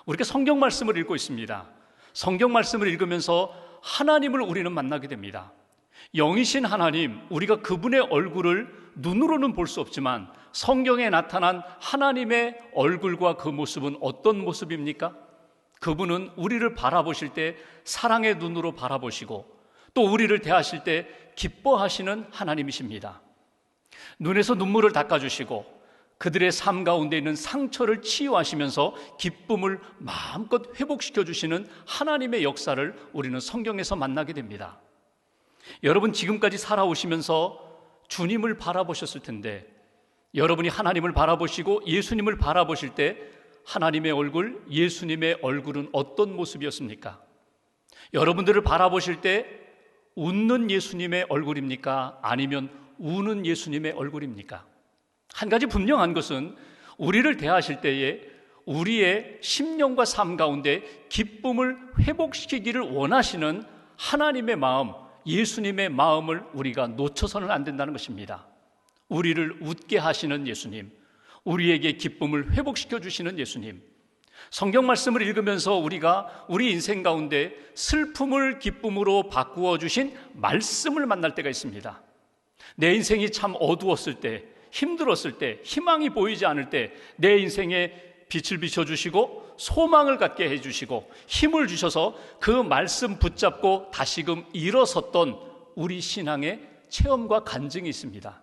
우리가 성경 말씀을 읽고 있습니다. 성경 말씀을 읽으면서 하나님을 우리는 만나게 됩니다. 영이신 하나님, 우리가 그분의 얼굴을 눈으로는 볼 수 없지만 성경에 나타난 하나님의 얼굴과 그 모습은 어떤 모습입니까? 그분은 우리를 바라보실 때 사랑의 눈으로 바라보시고 또 우리를 대하실 때 기뻐하시는 하나님이십니다. 눈에서 눈물을 닦아주시고 그들의 삶 가운데 있는 상처를 치유하시면서 기쁨을 마음껏 회복시켜 주시는 하나님의 역사를 우리는 성경에서 만나게 됩니다. 여러분, 지금까지 살아오시면서 주님을 바라보셨을 텐데 여러분이 하나님을 바라보시고 예수님을 바라보실 때 하나님의 얼굴, 예수님의 얼굴은 어떤 모습이었습니까? 여러분들을 바라보실 때 웃는 예수님의 얼굴입니까? 아니면 우는 예수님의 얼굴입니까? 한 가지 분명한 것은 우리를 대하실 때에 우리의 심령과 삶 가운데 기쁨을 회복시키기를 원하시는 하나님의 마음, 예수님의 마음을 우리가 놓쳐서는 안 된다는 것입니다. 우리를 웃게 하시는 예수님, 우리에게 기쁨을 회복시켜 주시는 예수님, 성경 말씀을 읽으면서 우리가 우리 인생 가운데 슬픔을 기쁨으로 바꾸어 주신 말씀을 만날 때가 있습니다. 내 인생이 참 어두웠을 때, 힘들었을 때, 희망이 보이지 않을 때 내 인생에 빛을 비춰주시고 소망을 갖게 해주시고 힘을 주셔서 그 말씀 붙잡고 다시금 일어섰던 우리 신앙의 체험과 간증이 있습니다.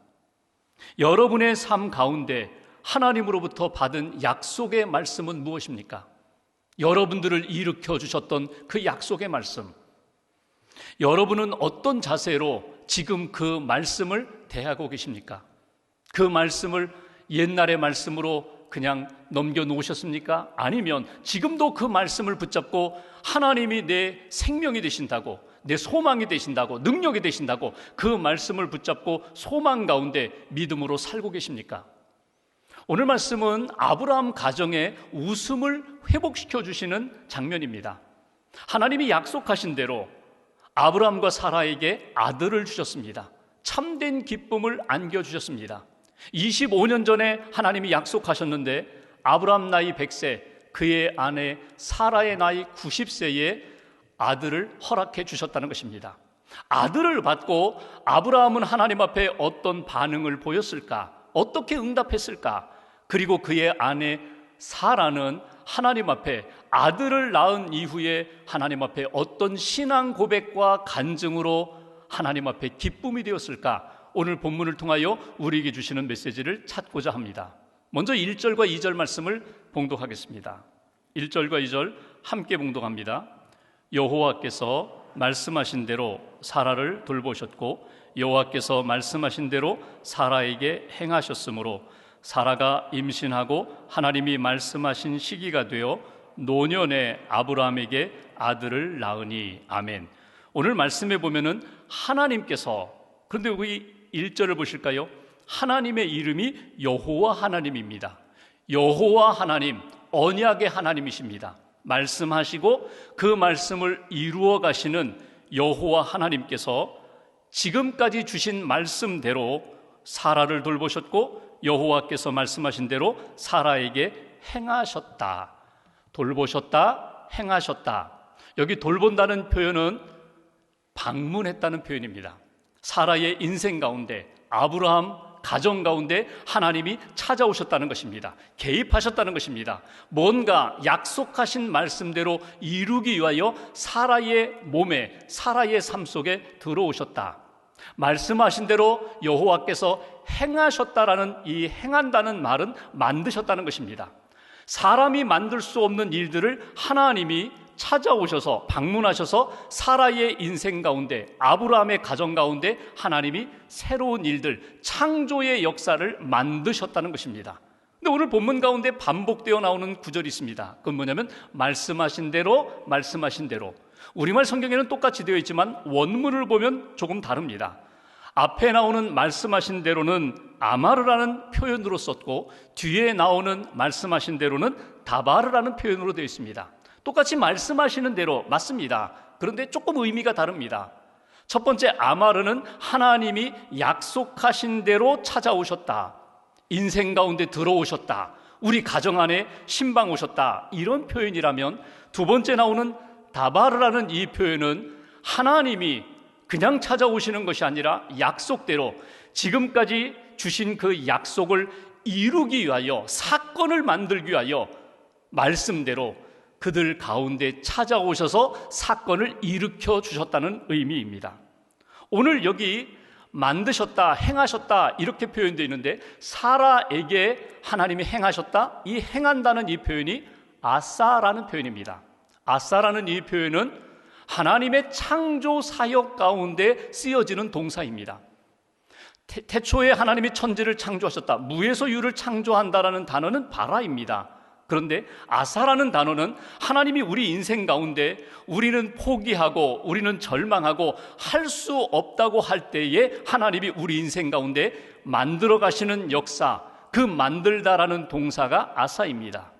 여러분의 삶 가운데 하나님으로부터 받은 약속의 말씀은 무엇입니까? 여러분들을 일으켜 주셨던 그 약속의 말씀, 여러분은 어떤 자세로 지금 그 말씀을 대하고 계십니까? 그 말씀을 옛날의 말씀으로 그냥 넘겨놓으셨습니까? 아니면 지금도 그 말씀을 붙잡고 하나님이 내 생명이 되신다고, 내 소망이 되신다고, 능력이 되신다고 그 말씀을 붙잡고 소망 가운데 믿음으로 살고 계십니까? 오늘 말씀은 아브라함 가정의 웃음을 회복시켜 주시는 장면입니다. 하나님이 약속하신 대로 아브라함과 사라에게 아들을 주셨습니다. 참된 기쁨을 안겨주셨습니다. 25년 전에 하나님이 약속하셨는데 아브라함 나이 100세, 그의 아내 사라의 나이 90세에 아들을 허락해 주셨다는 것입니다. 아들을 받고 아브라함은 하나님 앞에 어떤 반응을 보였을까? 어떻게 응답했을까? 그리고 그의 아내 사라는 하나님 앞에 아들을 낳은 이후에 하나님 앞에 어떤 신앙 고백과 간증으로 하나님 앞에 기쁨이 되었을까? 오늘 본문을 통하여 우리에게 주시는 메시지를 찾고자 합니다. 먼저 1절과 2절 말씀을 봉독하겠습니다. 1절과 2절 함께 봉독합니다. 여호와께서 말씀하신 대로 사라를 돌보셨고 여호와께서 말씀하신 대로 사라에게 행하셨으므로 사라가 임신하고 하나님이 말씀하신 시기가 되어 노년에 아브라함에게 아들을 낳으니. 아멘. 오늘 말씀에 보면은 하나님께서, 그런데 여기 1절을 보실까요? 하나님의 이름이 여호와 하나님입니다. 여호와 하나님, 언약의 하나님이십니다. 말씀하시고 그 말씀을 이루어 가시는 여호와 하나님께서 지금까지 주신 말씀대로 사라를 돌보셨고 여호와께서 말씀하신 대로 사라에게 행하셨다. 돌보셨다, 행하셨다. 여기 돌본다는 표현은 방문했다는 표현입니다. 사라의 인생 가운데, 아브라함 가정 가운데 하나님이 찾아오셨다는 것입니다. 개입하셨다는 것입니다. 뭔가 약속하신 말씀대로 이루기 위하여 사라의 몸에, 사라의 삶 속에 들어오셨다. 말씀하신 대로 여호와께서 행하셨다라는 이 행한다는 말은 만드셨다는 것입니다. 사람이 만들 수 없는 일들을 하나님이 찾아오셔서 방문하셔서 사라의 인생 가운데, 아브라함의 가정 가운데 하나님이 새로운 일들, 창조의 역사를 만드셨다는 것입니다. 근데 오늘 본문 가운데 반복되어 나오는 구절이 있습니다. 그건 뭐냐면 말씀하신 대로, 말씀하신 대로. 우리말 성경에는 똑같이 되어 있지만 원문을 보면 조금 다릅니다. 앞에 나오는 말씀하신 대로는 아마르라는 표현으로 썼고 뒤에 나오는 말씀하신 대로는 다바르라는 표현으로 되어 있습니다. 똑같이 말씀하시는 대로 맞습니다. 그런데 조금 의미가 다릅니다. 첫 번째 아마르는 하나님이 약속하신 대로 찾아오셨다. 인생 가운데 들어오셨다. 우리 가정 안에 신방 오셨다, 이런 표현이라면 두 번째 나오는 다바르라는 이 표현은 하나님이 그냥 찾아오시는 것이 아니라 약속대로 지금까지 주신 그 약속을 이루기 위하여, 사건을 만들기 위하여 말씀대로 그들 가운데 찾아오셔서 사건을 일으켜 주셨다는 의미입니다. 오늘 여기 만드셨다, 행하셨다 이렇게 표현되어 있는데, 사라에게 하나님이 행하셨다, 이 행한다는 이 표현이 아사라는 표현입니다. 아사라는 이 표현은 하나님의 창조 사역 가운데 쓰여지는 동사입니다. 태초에 하나님이 천지를 창조하셨다, 무에서 유를 창조한다라는 단어는 바라입니다. 그런데 아사라는 단어는 하나님이 우리 인생 가운데 우리는 포기하고 우리는 절망하고 할 수 없다고 할 때에 하나님이 우리 인생 가운데 만들어 가시는 역사, 그 만들다라는 동사가 아사입니다.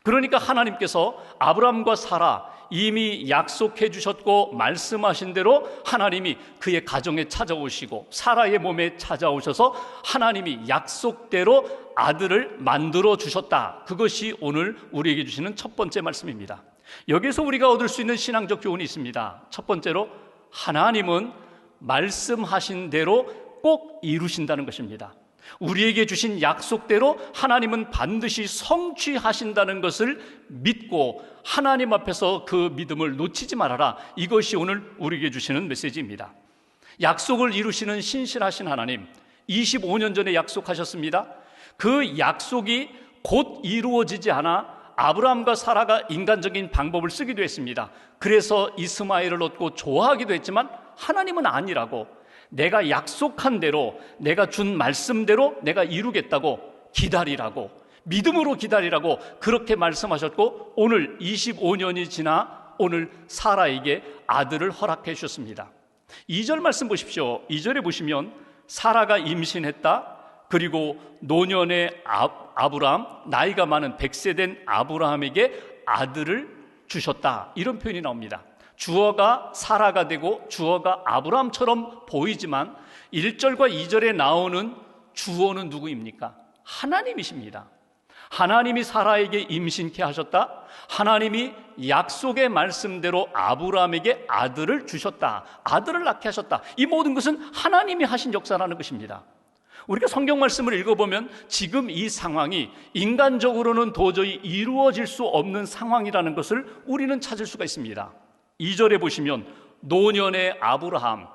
그러니까 하나님께서 아브라함과 사라 이미 약속해 주셨고 말씀하신 대로 하나님이 그의 가정에 찾아오시고 사라의 몸에 찾아오셔서 하나님이 약속대로 아들을 만들어 주셨다. 그것이 오늘 우리에게 주시는 첫 번째 말씀입니다. 여기서 우리가 얻을 수 있는 신앙적 교훈이 있습니다. 첫 번째로, 하나님은 말씀하신 대로 꼭 이루신다는 것입니다. 우리에게 주신 약속대로 하나님은 반드시 성취하신다는 것을 믿고 하나님 앞에서 그 믿음을 놓치지 말아라. 이것이 오늘 우리에게 주시는 메시지입니다. 약속을 이루시는 신실하신 하나님, 25년 전에 약속하셨습니다. 그 약속이 곧 이루어지지 않아 아브라함과 사라가 인간적인 방법을 쓰기도 했습니다. 그래서 이스마엘을 얻고 좋아하기도 했지만 하나님은 아니라고, 내가 약속한 대로, 내가 준 말씀대로 내가 이루겠다고, 기다리라고, 믿음으로 기다리라고 그렇게 말씀하셨고, 오늘 25년이 지나 오늘 사라에게 아들을 허락해 주셨습니다. 2절 말씀 보십시오. 2절에 보시면 사라가 임신했다, 그리고 노년의 아브라함, 나이가 많은 100세 된 아브라함에게 아들을 주셨다, 이런 표현이 나옵니다. 주어가 사라가 되고 주어가 아브라함처럼 보이지만 1절과 2절에 나오는 주어는 누구입니까? 하나님이십니다. 하나님이 사라에게 임신케 하셨다, 하나님이 약속의 말씀대로 아브라함에게 아들을 주셨다, 아들을 낳게 하셨다. 이 모든 것은 하나님이 하신 역사라는 것입니다. 우리가 성경 말씀을 읽어보면 지금 이 상황이 인간적으로는 도저히 이루어질 수 없는 상황이라는 것을 우리는 찾을 수가 있습니다. 2절에 보시면 노년의 아브라함,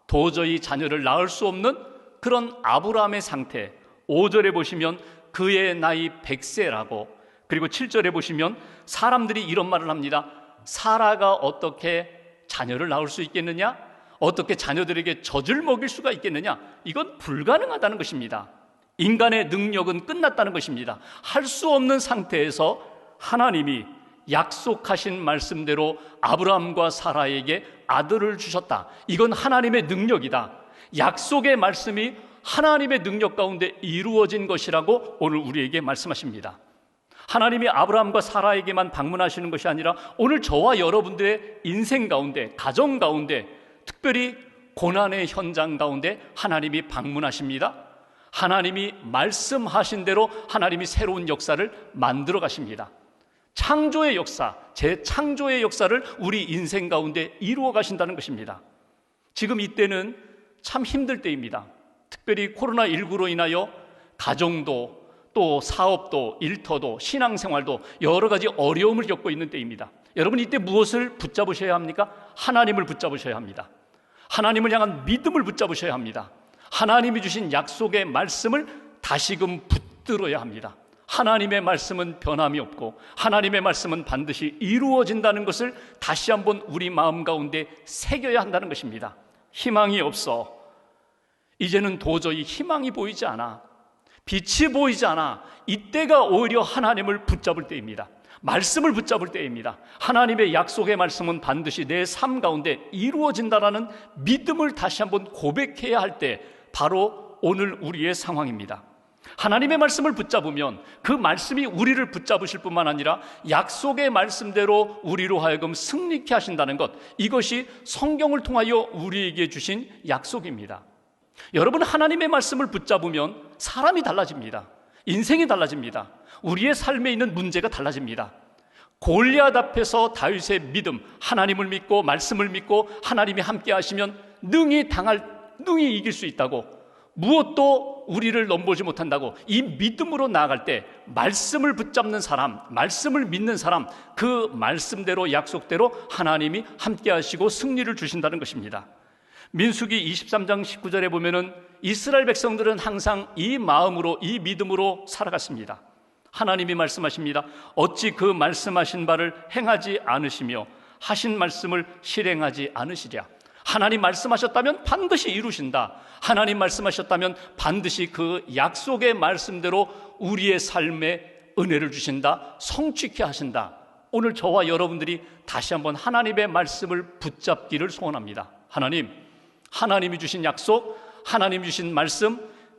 도저히 자녀를 낳을 수 없는 그런 아브라함의 상태. 5절에 보시면 그의 나이 100세라고, 그리고 7절에 보시면 사람들이 이런 말을 합니다. 사라가 어떻게 자녀를 낳을 수 있겠느냐? 어떻게 자녀들에게 젖을 먹일 수가 있겠느냐? 이건 불가능하다는 것입니다. 인간의 능력은 끝났다는 것입니다. 할 수 없는 상태에서 하나님이 약속하신 말씀대로 아브라함과 사라에게 아들을 주셨다. 이건 하나님의 능력이다. 약속의 말씀이 하나님의 능력 가운데 이루어진 것이라고 오늘 우리에게 말씀하십니다. 하나님이 아브라함과 사라에게만 방문하시는 것이 아니라 오늘 저와 여러분들의 인생 가운데, 가정 가운데, 특별히 고난의 현장 가운데 하나님이 방문하십니다. 하나님이 말씀하신 대로 하나님이 새로운 역사를 만들어 가십니다. 창조의 역사, 재창조의 역사를 우리 인생 가운데 이루어 가신다는 것입니다. 지금 이때는 참 힘들 때입니다. 특별히 코로나19로 인하여 가정도, 또 사업도, 일터도, 신앙생활도 여러 가지 어려움을 겪고 있는 때입니다. 여러분, 이때 무엇을 붙잡으셔야 합니까? 하나님을 붙잡으셔야 합니다. 하나님을 향한 믿음을 붙잡으셔야 합니다. 하나님이 주신 약속의 말씀을 다시금 붙들어야 합니다. 하나님의 말씀은 변함이 없고 하나님의 말씀은 반드시 이루어진다는 것을 다시 한번 우리 마음 가운데 새겨야 한다는 것입니다. 희망이 없어, 이제는 도저히 희망이 보이지 않아, 빛이 보이지 않아, 이때가 오히려 하나님을 붙잡을 때입니다. 말씀을 붙잡을 때입니다. 하나님의 약속의 말씀은 반드시 내 삶 가운데 이루어진다라는 믿음을 다시 한번 고백해야 할 때, 바로 오늘 우리의 상황입니다. 하나님의 말씀을 붙잡으면 그 말씀이 우리를 붙잡으실 뿐만 아니라 약속의 말씀대로 우리로 하여금 승리케 하신다는 것, 이것이 성경을 통하여 우리에게 주신 약속입니다. 여러분, 하나님의 말씀을 붙잡으면 사람이 달라집니다. 인생이 달라집니다. 우리의 삶에 있는 문제가 달라집니다. 골리앗 앞에서 다윗의 믿음, 하나님을 믿고 말씀을 믿고 하나님이 함께 하시면 능히 이길 수 있다고, 무엇도 우리를 넘보지 못한다고, 이 믿음으로 나아갈 때 말씀을 붙잡는 사람, 말씀을 믿는 사람, 그 말씀대로 약속대로 하나님이 함께 하시고 승리를 주신다는 것입니다. 민수기 23장 19절에 보면은 이스라엘 백성들은 항상 이 마음으로, 이 믿음으로 살아갔습니다. 하나님이 말씀하십니다. 어찌 그 말씀하신 바를 행하지 않으시며 하신 말씀을 실행하지 않으시랴. 하나님 말씀하셨다면 반드시 이루신다. 하나님 말씀하셨다면 반드시 그 약속의 말씀대로 우리의 삶에 은혜를 주신다, 성취케 하신다. 오늘 저와 여러분들이 다시 한번 하나님의 말씀을 붙잡기를 소원합니다. 하나님이 주신 약속, 하나님이 주신 말씀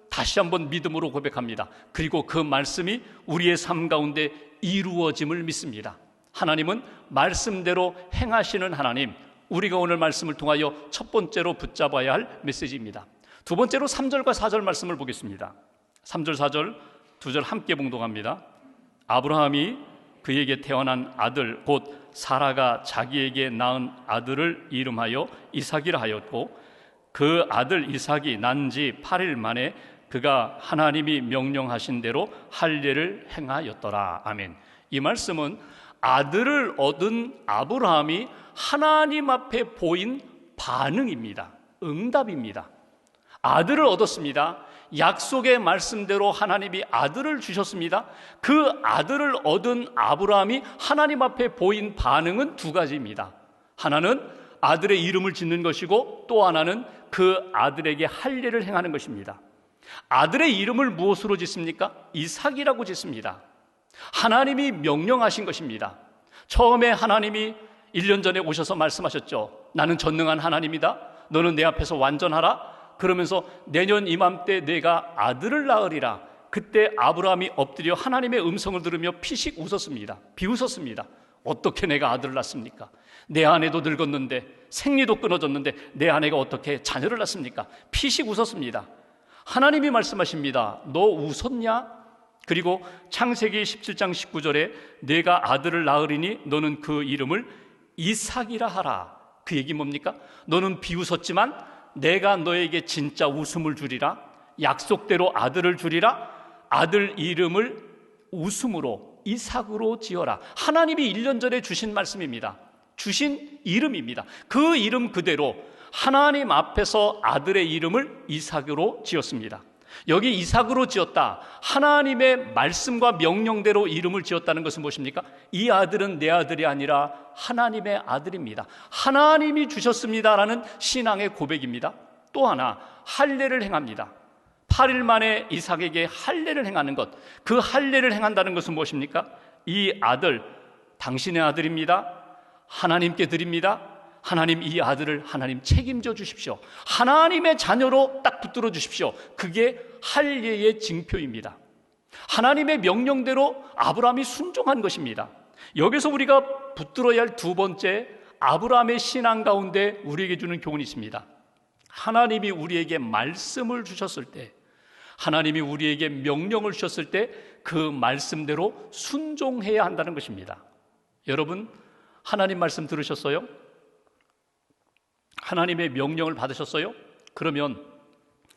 다시 한번 믿음으로 고백합니다. 그리고 그 말씀이 우리의 삶 가운데 이루어짐을 믿습니다. 하나님은 말씀대로 행하시는 하나님, 우리가 오늘 말씀을 통하여 첫 번째로 붙잡아야 할 메시지입니다. 두 번째로 3절과 4절 말씀을 보겠습니다. 3절 4절 두 절 함께 봉독합니다. 아브라함이 그에게 태어난 아들 곧 사라가 자기에게 낳은 아들을 이름하여 이삭이라 하였고, 그 아들 이삭이 난 지 8일 만에 그가 하나님이 명령하신 대로 할례를 행하였더라. 아멘. 이 말씀은 아들을 얻은 아브라함이 하나님 앞에 보인 반응입니다. 응답입니다. 아들을 얻었습니다. 약속의 말씀대로 하나님이 아들을 주셨습니다. 그 아들을 얻은 아브라함이 하나님 앞에 보인 반응은 두 가지입니다. 하나는 아들의 이름을 짓는 것이고, 또 하나는 그 아들에게 할례를 행하는 것입니다. 아들의 이름을 무엇으로 짓습니까? 이삭이라고 짓습니다. 하나님이 명령하신 것입니다. 처음에 하나님이 1년 전에 오셔서 말씀하셨죠. 나는 전능한 하나님이다. 너는 내 앞에서 완전하라. 그러면서 내년 이맘때 내가 아들을 낳으리라. 그때 아브라함이 엎드려 하나님의 음성을 들으며 피식 웃었습니다. 비웃었습니다. 어떻게 내가 아들을 낳습니까? 내 아내도 늙었는데, 생리도 끊어졌는데 내 아내가 어떻게 자녀를 낳습니까? 피식 웃었습니다. 하나님이 말씀하십니다. 너 웃었냐? 그리고 창세기 17장 19절에 내가 아들을 낳으리니 너는 그 이름을 이삭이라 하라. 그 얘기 뭡니까? 너는 비웃었지만 내가 너에게 진짜 웃음을 주리라. 약속대로 아들을 주리라. 아들 이름을 웃음으로, 이삭으로 지어라. 하나님이 1년 전에 주신 말씀입니다. 주신 이름입니다. 그 이름 그대로 하나님 앞에서 아들의 이름을 이삭으로 지었습니다. 여기 이삭으로 지었다, 하나님의 말씀과 명령대로 이름을 지었다는 것은 무엇입니까? 이 아들은 내 아들이 아니라 하나님의 아들입니다. 하나님이 주셨습니다라는 신앙의 고백입니다. 또 하나, 할례를 행합니다. 8일 만에 이삭에게 할례를 행하는 것, 그 할례를 행한다는 것은 무엇입니까? 이 아들 당신의 아들입니다. 하나님께 드립니다. 하나님, 이 아들을 하나님 책임져 주십시오. 하나님의 자녀로 딱 붙들어 주십시오. 그게 할례의 징표입니다. 하나님의 명령대로 아브라함이 순종한 것입니다. 여기서 우리가 붙들어야 할 두 번째, 아브라함의 신앙 가운데 우리에게 주는 교훈이 있습니다. 하나님이 우리에게 말씀을 주셨을 때, 하나님이 우리에게 명령을 주셨을 때 그 말씀대로 순종해야 한다는 것입니다. 여러분, 하나님 말씀 들으셨어요? 하나님의 명령을 받으셨어요? 그러면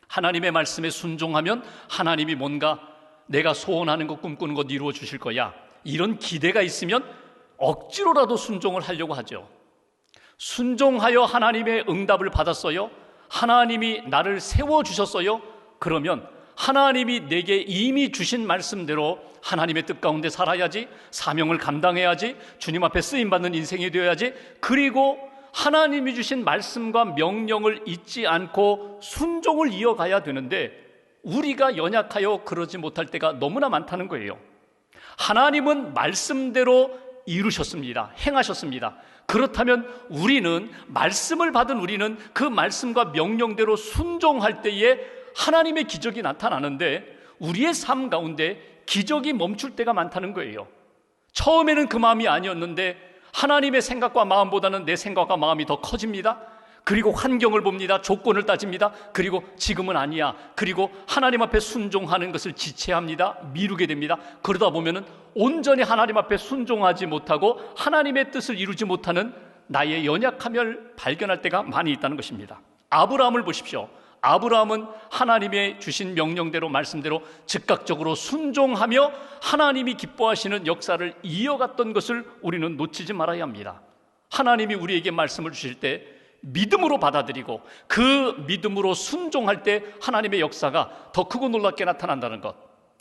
하나님의 말씀에 순종하면 하나님이 뭔가 내가 소원하는 것, 꿈꾸는 것 이루어 주실 거야, 이런 기대가 있으면 억지로라도 순종을 하려고 하죠. 순종하여 하나님의 응답을 받았어요? 하나님이 나를 세워주셨어요? 그러면 하나님이 내게 이미 주신 말씀대로 하나님의 뜻 가운데 살아야지, 사명을 감당해야지, 주님 앞에 쓰임받는 인생이 되어야지, 그리고 하나님이 주신 말씀과 명령을 잊지 않고 순종을 이어가야 되는데, 우리가 연약하여 그러지 못할 때가 너무나 많다는 거예요. 하나님은 말씀대로 이루셨습니다. 행하셨습니다. 그렇다면 우리는, 말씀을 받은 우리는 그 말씀과 명령대로 순종할 때에 하나님의 기적이 나타나는데, 우리의 삶 가운데 기적이 멈출 때가 많다는 거예요. 처음에는 그 마음이 아니었는데 하나님의 생각과 마음보다는 내 생각과 마음이 더 커집니다. 그리고 환경을 봅니다. 조건을 따집니다. 그리고 지금은 아니야. 그리고 하나님 앞에 순종하는 것을 지체합니다. 미루게 됩니다. 그러다 보면은 온전히 하나님 앞에 순종하지 못하고 하나님의 뜻을 이루지 못하는 나의 연약함을 발견할 때가 많이 있다는 것입니다. 아브라함을 보십시오. 아브라함은 하나님의 주신 명령대로 말씀대로 즉각적으로 순종하며 하나님이 기뻐하시는 역사를 이어갔던 것을 우리는 놓치지 말아야 합니다. 하나님이 우리에게 말씀을 주실 때 믿음으로 받아들이고 그 믿음으로 순종할 때 하나님의 역사가 더 크고 놀랍게 나타난다는 것.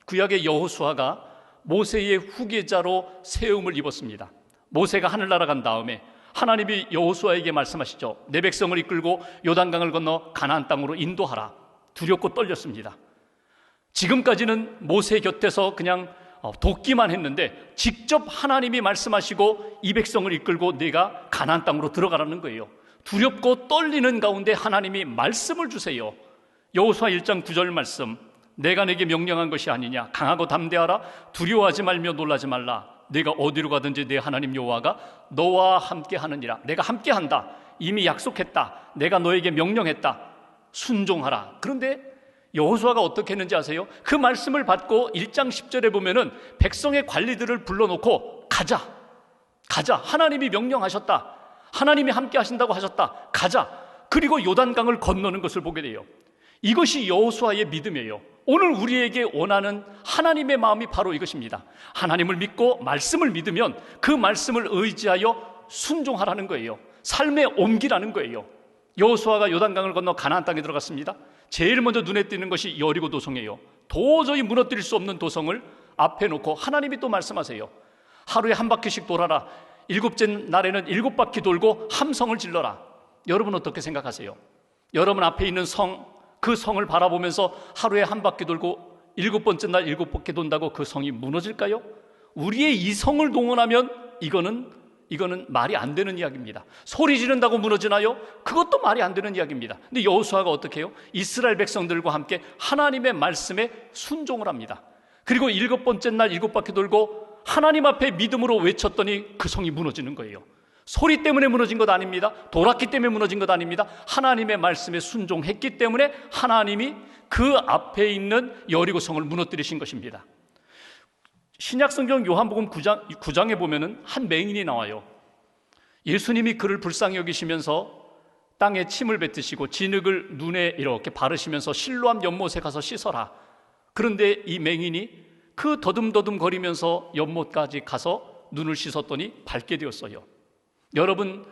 구약의 여호수아가 모세의 후계자로 세움을 입었습니다. 모세가 하늘나라 간 다음에 하나님이 여호수아에게 말씀하시죠. 내 백성을 이끌고 요단강을 건너 가나안 땅으로 인도하라. 두렵고 떨렸습니다. 지금까지는 모세 곁에서 그냥 돕기만 했는데 직접 하나님이 말씀하시고 이 백성을 이끌고 내가 가나안 땅으로 들어가라는 거예요. 두렵고 떨리는 가운데 하나님이 말씀을 주세요. 여호수아 1장 9절 말씀, 내가 내게 명령한 것이 아니냐. 강하고 담대하라. 두려워하지 말며 놀라지 말라. 내가 어디로 가든지 내 하나님 여호와가 너와 함께 하느니라. 내가 함께 한다. 이미 약속했다. 내가 너에게 명령했다. 순종하라. 그런데 여호수아가 어떻게 했는지 아세요? 그 말씀을 받고 1장 10절에 보면은 백성의 관리들을 불러놓고 가자. 하나님이 명령하셨다. 하나님이 함께 하신다고 하셨다. 가자. 그리고 요단강을 건너는 것을 보게 돼요. 이것이 여호수아의 믿음이에요. 오늘 우리에게 원하는 하나님의 마음이 바로 이것입니다. 하나님을 믿고 말씀을 믿으면 그 말씀을 의지하여 순종하라는 거예요. 삶에 옮기라는 거예요. 여호수아가 요단강을 건너 가나안 땅에 들어갔습니다. 제일 먼저 눈에 띄는 것이 여리고 도성이에요. 도저히 무너뜨릴 수 없는 도성을 앞에 놓고 하나님이 또 말씀하세요. 하루에 한 바퀴씩 돌아라. 7째 날에는 7바퀴 돌고 함성을 질러라. 여러분 어떻게 생각하세요? 여러분 앞에 있는 성, 그 성을 바라보면서 하루에 한 바퀴 돌고 7번째 날 7바퀴 돈다고 그 성이 무너질까요? 우리의 이성을 동원하면 이거는 말이 안 되는 이야기입니다. 소리 지른다고 무너지나요? 그것도 말이 안 되는 이야기입니다. 근데 여호수아가 어떻게 해요? 이스라엘 백성들과 함께 하나님의 말씀에 순종을 합니다. 그리고 7번째 날 7바퀴 돌고 하나님 앞에 믿음으로 외쳤더니 그 성이 무너지는 거예요. 소리 때문에 무너진 것 아닙니다. 돌았기 때문에 무너진 것 아닙니다. 하나님의 말씀에 순종했기 때문에 하나님이 그 앞에 있는 여리고성을 무너뜨리신 것입니다. 신약성경 요한복음 9장에 보면은 한 맹인이 나와요. 예수님이 그를 불쌍히 여기시면서 땅에 침을 뱉으시고 진흙을 눈에 이렇게 바르시면서 실로암 연못에 가서 씻어라. 그런데 이 맹인이 그 더듬더듬 거리면서 연못까지 가서 눈을 씻었더니 밝게 되었어요. 여러분,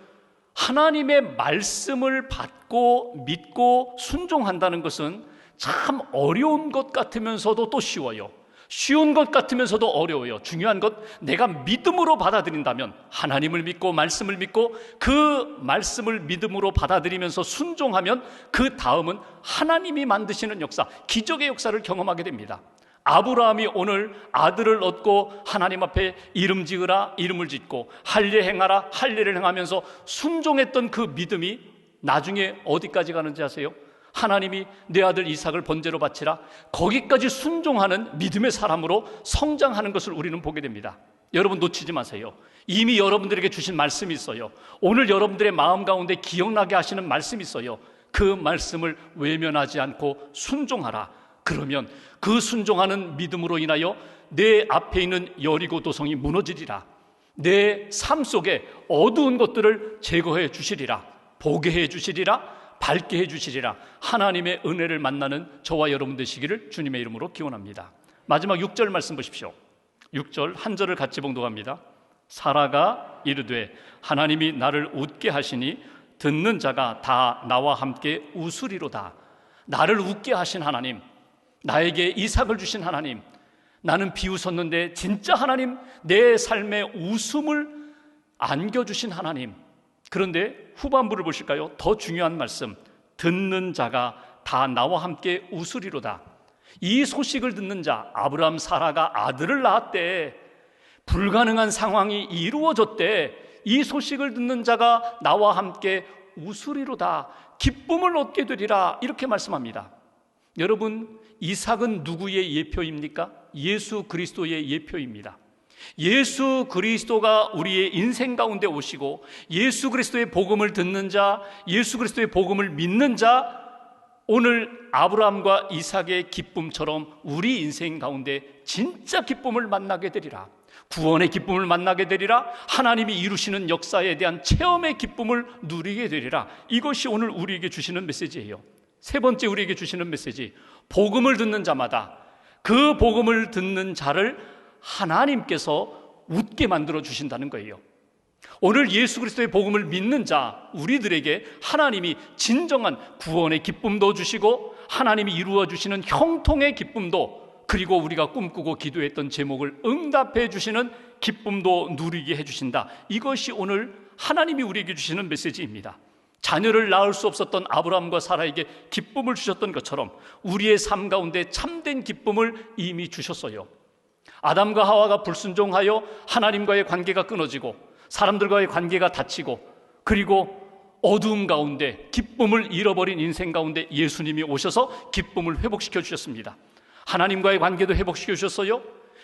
하나님의 말씀을 받고 믿고 순종한다는 것은 참 어려운 것 같으면서도 또 쉬워요. 쉬운 것 같으면서도 어려워요. 중요한 것, 내가 믿음으로 받아들인다면, 하나님을 믿고 말씀을 믿고 그 말씀을 믿음으로 받아들이면서 순종하면 그 다음은 하나님이 만드시는 역사, 기적의 역사를 경험하게 됩니다. 아브라함이 오늘 아들을 얻고 하나님 앞에 이름 지으라 이름을 짓고 할례 행하라 할례를 행하면서 순종했던 그 믿음이 나중에 어디까지 가는지 아세요? 하나님이 내 아들 이삭을 번제로 바치라, 거기까지 순종하는 믿음의 사람으로 성장하는 것을 우리는 보게 됩니다. 여러분 놓치지 마세요. 이미 여러분들에게 주신 말씀이 있어요. 오늘 여러분들의 마음 가운데 기억나게 하시는 말씀이 있어요. 그 말씀을 외면하지 않고 순종하라. 그러면 그 순종하는 믿음으로 인하여 내 앞에 있는 여리고 도성이 무너지리라. 내 삶 속에 어두운 것들을 제거해 주시리라. 보게 해 주시리라. 밝게 해 주시리라. 하나님의 은혜를 만나는 저와 여러분 되시기를 주님의 이름으로 기원합니다. 마지막 6절 말씀 보십시오. 6절 한 절을 같이 봉독합니다. 사라가 이르되 하나님이 나를 웃게 하시니 듣는 자가 다 나와 함께 웃으리로다. 나를 웃게 하신 하나님, 나에게 이삭을 주신 하나님, 나는 비웃었는데 진짜 하나님, 내 삶에 웃음을 안겨주신 하나님. 그런데 후반부를 보실까요? 더 중요한 말씀, 듣는 자가 다 나와 함께 웃으리로다. 이 소식을 듣는 자, 아브라함 사라가 아들을 낳았대. 불가능한 상황이 이루어졌대. 이 소식을 듣는 자가 나와 함께 웃으리로다. 기쁨을 얻게 되리라. 이렇게 말씀합니다. 여러분, 이삭은 누구의 예표입니까? 예수 그리스도의 예표입니다. 예수 그리스도가 우리의 인생 가운데 오시고 예수 그리스도의 복음을 듣는 자, 예수 그리스도의 복음을 믿는 자, 오늘 아브라함과 이삭의 기쁨처럼 우리 인생 가운데 진짜 기쁨을 만나게 되리라. 구원의 기쁨을 만나게 되리라. 하나님이 이루시는 역사에 대한 체험의 기쁨을 누리게 되리라. 이것이 오늘 우리에게 주시는 메시지예요. 세 번째 우리에게 주시는 메시지, 복음을 듣는 자마다 그 복음을 듣는 자를 하나님께서 웃게 만들어 주신다는 거예요. 오늘 예수 그리스도의 복음을 믿는 자, 우리들에게 하나님이 진정한 구원의 기쁨도 주시고 하나님이 이루어 주시는 형통의 기쁨도, 그리고 우리가 꿈꾸고 기도했던 제목을 응답해 주시는 기쁨도 누리게 해주신다. 이것이 오늘 하나님이 우리에게 주시는 메시지입니다. 자녀를 낳을 수 없었던 아브라함과 사라에게 기쁨을 주셨던 것처럼 우리의 삶 가운데 참된 기쁨을 이미 주셨어요. 아담과 하와가 불순종하여 하나님과의 관계가 끊어지고 사람들과의 관계가 닫히고, 그리고 어두움 가운데 기쁨을 잃어버린 인생 가운데 예수님이 오셔서 기쁨을 회복시켜 주셨습니다. 하나님과의 관계도 회복시켜 주셨어요.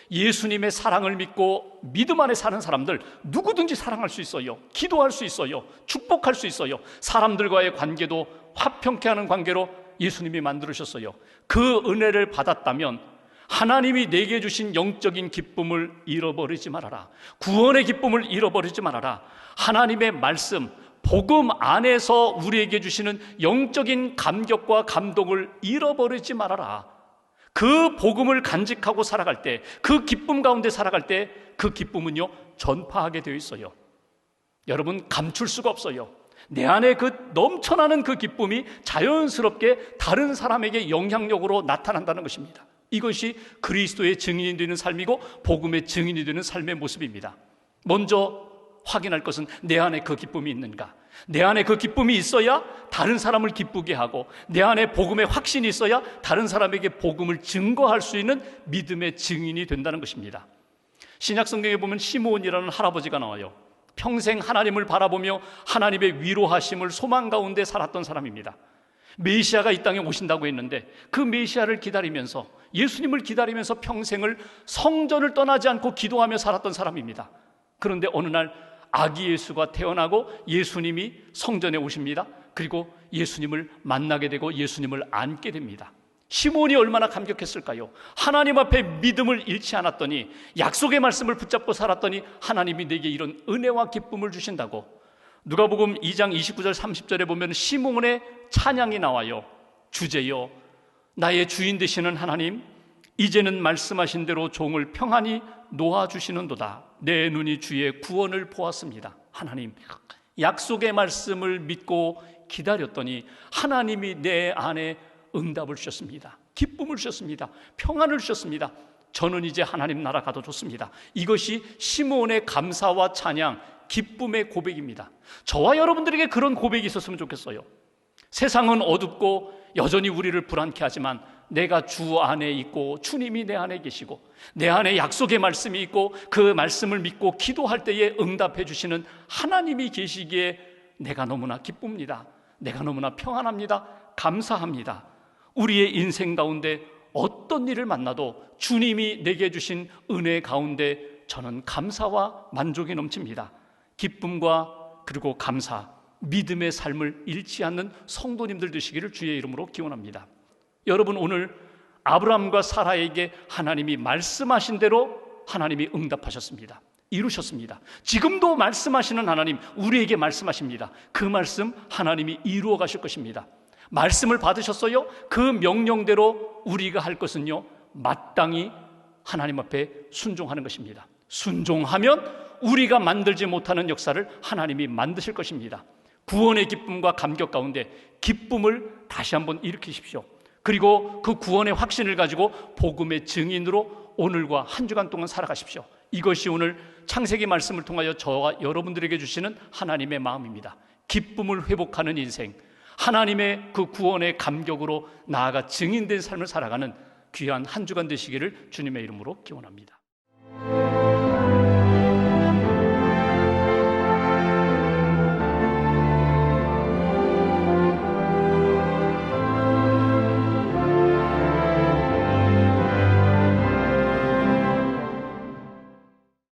예수님의 사랑을 믿고 믿음 안에 사는 사람들 누구든지 사랑할 수 있어요. 기도할 수 있어요. 축복할 수 있어요. 사람들과의 관계도 화평케 하는 관계로 예수님이 만들으셨어요. 그 은혜를 받았다면 하나님이 내게 주신 영적인 기쁨을 잃어버리지 말아라. 구원의 기쁨을 잃어버리지 말아라. 하나님의 말씀, 복음 안에서 우리에게 주시는 영적인 감격과 감동을 잃어버리지 말아라. 그 복음을 간직하고 살아갈 때, 그 기쁨 가운데 살아갈 때 그 기쁨은요 전파하게 되어 있어요. 여러분, 감출 수가 없어요. 내 안에 그 넘쳐나는 그 기쁨이 자연스럽게 다른 사람에게 영향력으로 나타난다는 것입니다. 이것이 그리스도의 증인이 되는 삶이고 복음의 증인이 되는 삶의 모습입니다. 먼저 확인할 것은 내 안에 그 기쁨이 있는가. 내 안에 그 기쁨이 있어야 다른 사람을 기쁘게 하고, 내 안에 복음의 확신이 있어야 다른 사람에게 복음을 증거할 수 있는 믿음의 증인이 된다는 것입니다. 신약 성경에 보면 시므온이라는 할아버지가 나와요. 평생 하나님을 바라보며 하나님의 위로하심을 소망 가운데 살았던 사람입니다. 메시아가 이 땅에 오신다고 했는데 그 메시아를 기다리면서, 예수님을 기다리면서 평생을 성전을 떠나지 않고 기도하며 살았던 사람입니다. 그런데 어느 날 아기 예수가 태어나고 예수님이 성전에 오십니다. 그리고 예수님을 만나게 되고 예수님을 안게 됩니다. 시므온이 얼마나 감격했을까요? 하나님 앞에 믿음을 잃지 않았더니, 약속의 말씀을 붙잡고 살았더니 하나님이 내게 이런 은혜와 기쁨을 주신다고. 누가복음 2장 29절 30절에 보면 시므온의 찬양이 나와요. 주제여, 나의 주인 되시는 하나님, 이제는 말씀하신 대로 종을 평안히 놓아주시는도다. 내 눈이 주의 구원을 보았습니다. 하나님, 약속의 말씀을 믿고 기다렸더니 하나님이 내 안에 응답을 주셨습니다. 기쁨을 주셨습니다. 평안을 주셨습니다. 저는 이제 하나님 나라 가도 좋습니다. 이것이 시므온의 감사와 찬양, 기쁨의 고백입니다. 저와 여러분들에게 그런 고백이 있었으면 좋겠어요. 세상은 어둡고 여전히 우리를 불안케 하지만 내가 주 안에 있고 주님이 내 안에 계시고 내 안에 약속의 말씀이 있고 그 말씀을 믿고 기도할 때에 응답해 주시는 하나님이 계시기에 내가 너무나 기쁩니다. 내가 너무나 평안합니다. 감사합니다. 우리의 인생 가운데 어떤 일을 만나도 주님이 내게 주신 은혜 가운데 저는 감사와 만족이 넘칩니다. 기쁨과 그리고 감사, 믿음의 삶을 잃지 않는 성도님들 되시기를 주의 이름으로 기원합니다. 여러분, 오늘 아브라함과 사라에게 하나님이 말씀하신 대로 하나님이 응답하셨습니다. 이루셨습니다. 지금도 말씀하시는 하나님, 우리에게 말씀하십니다. 그 말씀 하나님이 이루어 가실 것입니다. 말씀을 받으셨어요? 그 명령대로 우리가 할 것은요, 마땅히 하나님 앞에 순종하는 것입니다. 순종하면 우리가 만들지 못하는 역사를 하나님이 만드실 것입니다. 구원의 기쁨과 감격 가운데 기쁨을 다시 한번 일으키십시오. 그리고 그 구원의 확신을 가지고 복음의 증인으로 오늘과 한 주간 동안 살아가십시오. 이것이 오늘 창세기 말씀을 통하여 저와 여러분들에게 주시는 하나님의 마음입니다. 기쁨을 회복하는 인생, 하나님의 그 구원의 감격으로 나아가 증인된 삶을 살아가는 귀한 한 주간 되시기를 주님의 이름으로 기원합니다.